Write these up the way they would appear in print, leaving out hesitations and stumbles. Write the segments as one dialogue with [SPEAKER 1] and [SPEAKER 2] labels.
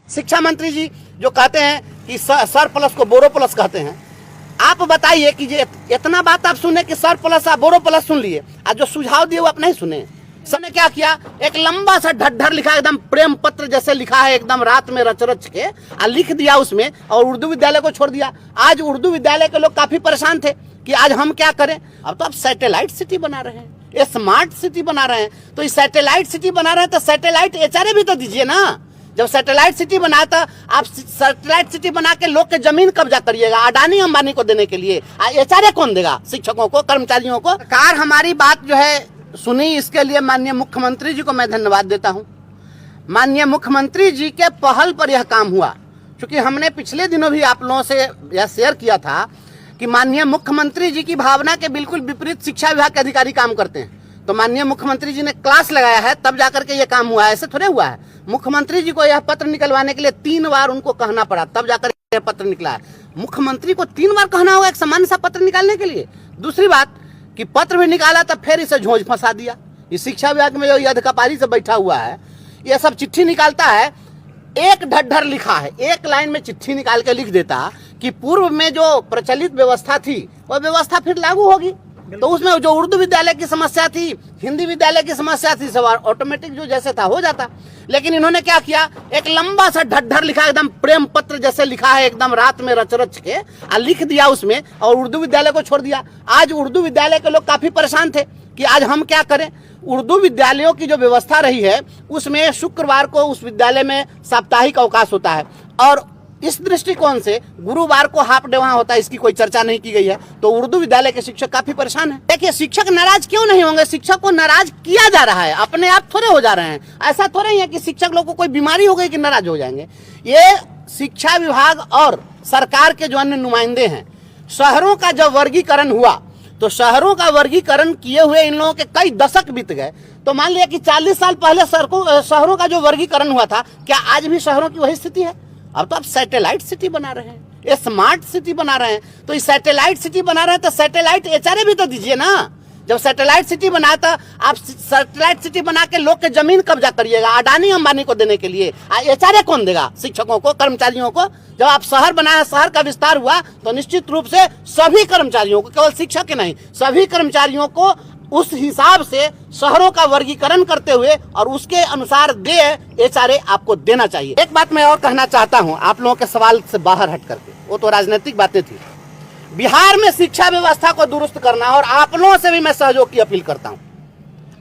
[SPEAKER 1] शिक्षा मंत्री जी जो कहते हैं कि सर प्लस को बोरो प्लस कहते हैं, आप बताइए कि ये इतना बात आप सुने कि सर प्लस आप बोरो प्लस सुन लिए, आज जो सुझाव दिए वो आप नहीं सुने। सर ने क्या किया, एक लंबा सा ढड्ढर लिखा, एकदम प्रेम पत्र जैसे लिखा है, एकदम रात में रच रच के लिख दिया उसमें, और उर्दू विद्यालय को छोड़ दिया। आज उर्दू विद्यालय के लोग काफी परेशान थे कि आज हम क्या करें। अब तो आप सैटेलाइट सिटी बना रहे हैं, ये स्मार्ट सिटी बना रहे हैं, तो इस सैटेलाइट सिटी बना रहे हैं तो सैटेलाइट एचआरए भी तो दीजिए ना। जब सैटेलाइट सिटी बनाया था, आप सैटेलाइट सिटी बना के लोग के जमीन कब्जा करिएगा अडानी अंबानी को देने के लिए, एचआरए कौन देगा? शिक्षकों को, कर्मचारियों को। सरकार हमारी बात जो है सुनी, इसके लिए माननीय मुख्यमंत्री जी को मैं धन्यवाद देता हूं। माननीय मुख्यमंत्री जी के पहल पर यह काम हुआ, क्योंकि हमने पिछले दिनों भी आप लोगों से यह शेयर किया था कि माननीय मुख्यमंत्री जी की भावना के बिल्कुल विपरीत शिक्षा विभाग के अधिकारी काम करते हैं। तो माननीय मुख्यमंत्री जी ने क्लास लगाया है, तब जाकर के ये काम हुआ है, ऐसे थोड़े हुआ है। मुख्यमंत्री जी को यह पत्र निकलवाने के लिए 3 बार उनको कहना पड़ा, तब जाकर यह पत्र निकला है। मुख्यमंत्री को 3 बार कहना होगा एक सामान्य सा पत्र निकालने के लिए। दूसरी बात कि पत्र भी निकाला तब फिर इसे झोंझ फंसा दिया। इस शिक्षा विभाग में जो अधकपारी से बैठा हुआ है, ये सब चिट्ठी निकालता है, एक ढड्ढर लिखा है, एक लाइन में चिट्ठी निकाल के लिख देता कि पूर्व में जो प्रचलित व्यवस्था थी वह व्यवस्था फिर लागू होगी। तो उसमें जो उर्दू विद्यालय की समस्या थी, हिंदी विद्यालय की समस्या थी, सब ऑटोमेटिक जो जैसे था हो जाता। लेकिन इन्होंने क्या किया, एक लंबा सा ढड्ढर लिखा, एकदम प्रेम पत्र जैसे लिखा है, एकदम रात में रच रच के लिख दिया उसमें, और उर्दू विद्यालय को छोड़ दिया। आज उर्दू विद्यालय के लोग काफी परेशान थे कि आज हम क्या करें। उर्दू विद्यालयों की जो व्यवस्था रही है उसमें शुक्रवार को उस विद्यालय में साप्ताहिक अवकाश होता है, और इस दृष्टिकोण से गुरुवार को हाफ डे वहां होता है, इसकी कोई चर्चा नहीं की गई है। तो उर्दू विद्यालय के शिक्षक काफी परेशान हैं। देखिए, शिक्षक नाराज क्यों नहीं होंगे? शिक्षक को नाराज किया जा रहा है, अपने आप थोड़े हो जा रहे हैं। ऐसा थोड़े ही है कि शिक्षक लोग को कोई बीमारी हो गई कि नाराज हो जाएंगे। ये शिक्षा विभाग और सरकार के जो अन्य नुमाइंदे हैं, शहरों का जब वर्गीकरण हुआ तो शहरों का वर्गीकरण किए हुए इन लोगों के कई दशक बीत गए। तो मान लिया कि 40 साल पहले शहरों का जो वर्गीकरण हुआ था, क्या आज भी शहरों की वही स्थिति है? अब तो आप सैटेलाइट सिटी बना रहे हैं, ये स्मार्ट सिटी बना रहे हैं। तो इस सैटेलाइट सिटी बना रहे हैं तो सैटेलाइट एचआरए भी तो दीजिए ना। जब सैटेलाइट सिटी बनाया था, आप सैटेलाइट सिटी बना के लोग के जमीन कब्जा करिएगा अडानी अंबानी को देने के लिए, एचआरए कौन देगा? शिक्षकों को, कर्मचारियों को। जब आप शहर बनाया, शहर का विस्तार हुआ, तो निश्चित रूप से सभी कर्मचारियों को, केवल शिक्षक के नहीं, सभी कर्मचारियों को उस हिसाब से शहरों का वर्गीकरण करते हुए और उसके अनुसार एचआरए आपको देना चाहिए। एक बात मैं और कहना चाहता हूं आप लोगों के सवाल से बाहर हट करके, वो तो राजनीतिक बातें थी। बिहार में शिक्षा व्यवस्था को दुरुस्त करना, और आप लोगों से भी मैं सहयोग की अपील करता हूं।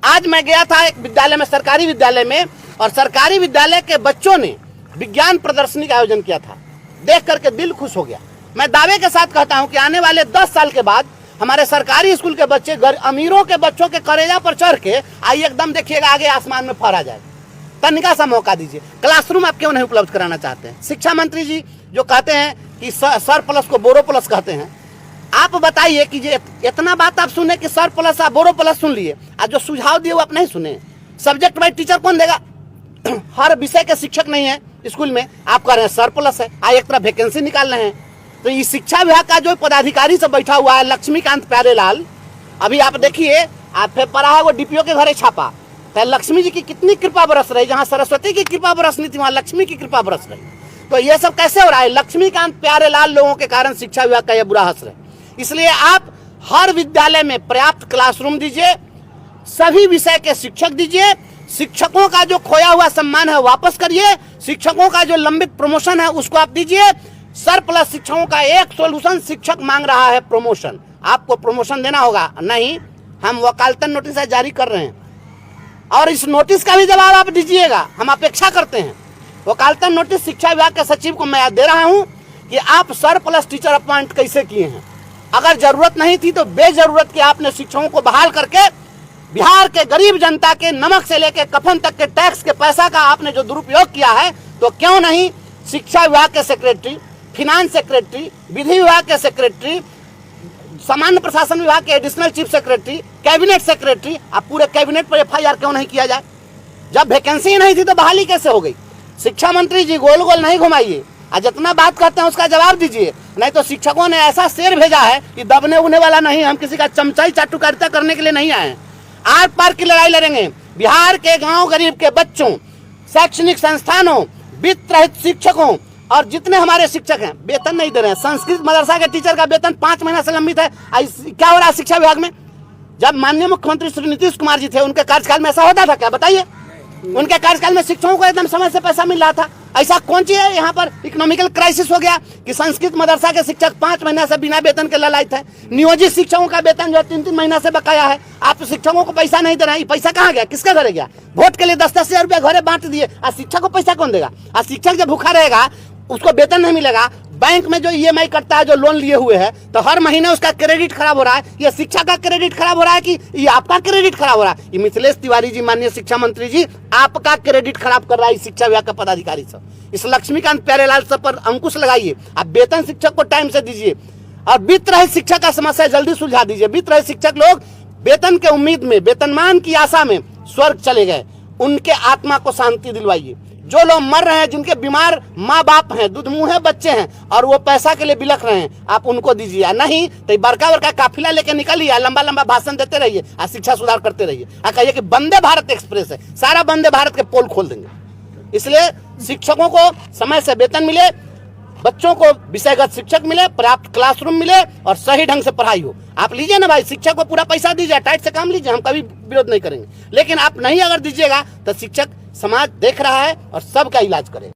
[SPEAKER 1] आज मैं गया था एक विद्यालय में, सरकारी विद्यालय में, और सरकारी विद्यालय के बच्चों ने विज्ञान प्रदर्शनी का आयोजन किया था। देख करके दिल खुश हो गया। मैं दावे के साथ कहता हूं कि आने वाले 10 साल के बाद हमारे सरकारी स्कूल के बच्चे अमीरों के बच्चों के कलेजा पर चढ़ के आइए, एकदम देखिएगा आगे आसमान में फहरा जाए। तनिका सा मौका दीजिए। क्लासरूम आप क्यों नहीं उपलब्ध कराना चाहते हैं? शिक्षा मंत्री जी जो कहते हैं कि सर प्लस को बोरो प्लस कहते हैं, आप बताइए कि ये इतना बात आप सुने कि सर प्लस आप बोरो प्लस सुन लिए, आज जो सुझाव दिए वो आप नहीं सुने। सब्जेक्ट वाइज टीचर कौन देगा? हर विषय के शिक्षक नहीं है स्कूल में, आप कह रहे हैं सर प्लस है, आज एक तरह वैकेंसी निकाल रहे हैं। तो इस शिक्षा विभाग का जो पदाधिकारी से बैठा हुआ है लक्ष्मीकांत प्यारेलाल, अभी आप देखिए, आप फिर पढ़ा है वो डीपीओ के घरे छापा, तो लक्ष्मी जी की कितनी कृपा बरस रही। जहाँ सरस्वती की कृपा बरसनी थी वहाँ लक्ष्मी की कृपा बरस रही। तो ये सब कैसे हो रहा है? लक्ष्मीकांत प्यारेलाल लोगों के कारण शिक्षा विभाग का यह बुरा असर है। इसलिए आप हर विद्यालय में पर्याप्त क्लासरूम दीजिए, सभी विषय के शिक्षक दीजिए, शिक्षकों का जो खोया हुआ सम्मान है वापस करिए, शिक्षकों का जो लंबित प्रमोशन है उसको आप दीजिए। सर प्लस शिक्षकों का एक सोल्यूशन, शिक्षक मांग रहा है प्रमोशन, आपको प्रमोशन देना होगा। नहीं, हम वकालतन नोटिस जारी कर रहे हैं, और इस नोटिस का भी जवाब आप दीजिएगा, हम अपेक्षा करते हैं। वकालतन नोटिस शिक्षा विभाग के सचिव को मैं दे रहा हूं कि आप सर प्लस टीचर अपॉइंट कैसे किए हैं। अगर जरूरत नहीं थी तो बेजरूरत के आपने शिक्षकों को बहाल करके बिहार के गरीब जनता के नमक से लेकर कफन तक के टैक्स के पैसा का आपने जो दुरुपयोग किया है, तो क्यों नहीं शिक्षा विभाग के सेक्रेटरी, फिनांस सेक्रेटरी, विधि विभाग के सेक्रेटरी, सामान्य प्रशासन विभाग के additional chief secretary, cabinet secretary, आप पूरे कैबिनेट पर एफआईआर क्यों नहीं किया जाए? जब वैकेंसी नहीं थी तो बहाली कैसे हो गई? शिक्षा मंत्री जी गोल गोल नहीं घुमाइए, जितना बात करते हैं उसका जवाब दीजिए। नहीं तो शिक्षकों ने ऐसा शेर भेजा है कि दबने उबने वाला नहीं, हम किसी का चमचाई चाटुकारिता करने के लिए नहीं आए हैं। आर पार की लड़ाई लड़ेंगे। बिहार के गांव गरीब के बच्चों, शैक्षणिक संस्थानों, वित्त रहित शिक्षकों और जितने हमारे शिक्षक हैं वेतन नहीं दे रहे हैं। संस्कृत मदरसा के टीचर का वेतन 5 महीना से लंबित है। क्या हो रहा है शिक्षा विभाग में? जब माननीय मुख्यमंत्री श्री नीतीश कुमार जी थे, उनके कार्यकाल में ऐसा होता था क्या? बताइए। उनके कार्यकाल में शिक्षकों को एकदम समय से पैसा मिल रहा था। ऐसा कौन चीज है? यहाँ पर इकोनॉमिकल क्राइसिस हो गया कि संस्कृत मदरसा के शिक्षक 5 महीना से बिना वेतन के ललायत है। नियोजित शिक्षकों का वेतन जो है 3-3 महीना से बकाया है। आप शिक्षकों को पैसा नहीं दे रहे हैं। पैसा कहाँ गया? किसके घरे गया? वोट के लिए 10-10 हजार रुपया घरे बांट दिए। आज शिक्षक को पैसा कौन देगा? आज शिक्षक जब भूखा रहेगा, उसको वेतन नहीं मिलेगा, बैंक में जो EMI कटता है, जो लोन लिए हुए है, तो हर महीने उसका क्रेडिट खराब हो रहा है। ये शिक्षा का क्रेडिट खराब हो रहा है कि ये आपका क्रेडिट खराब हो रहा है? ये मिथिलेश तिवारी जी, माननीय शिक्षा मंत्री जी, आपका क्रेडिट खराब कर रहा है शिक्षा विभाग का पदाधिकारी सब। इस लक्ष्मीकांत प्यारेलाल सब पर अंकुश लगाइए। आप वेतन शिक्षक को टाइम से दीजिए और वित्त रहित शिक्षक का समस्या जल्दी सुलझा दीजिए। वित्त रहित शिक्षक लोग वेतन के उम्मीद में, वेतनमान की आशा में स्वर्ग चले गए, उनके आत्मा को शांति दिलवाइए। जो लोग मर रहे हैं, जिनके बीमार माँ बाप हैं, दूधमुहे बच्चे हैं और वो पैसा के लिए बिलख रहे हैं, आप उनको दीजिए। नहीं तो बड़का बड़का काफिला लेके निकलिए, लंबा लंबा भाषण देते रहिए और शिक्षा सुधार करते रहिए। कहिए कि वंदे भारत एक्सप्रेस है, सारा वंदे भारत के पोल खोल देंगे। इसलिए शिक्षकों को समय से वेतन मिले, बच्चों को विषयगत शिक्षक मिले, पर्याप्त क्लासरूम मिले और सही ढंग से पढ़ाई हो। आप लीजिए ना भाई, शिक्षक को पूरा पैसा दीजिए, टाइट से काम लीजिए, हम कभी विरोध नहीं करेंगे। लेकिन आप नहीं अगर दीजिएगा तो शिक्षक समाज देख रहा है और सबका इलाज करेगा।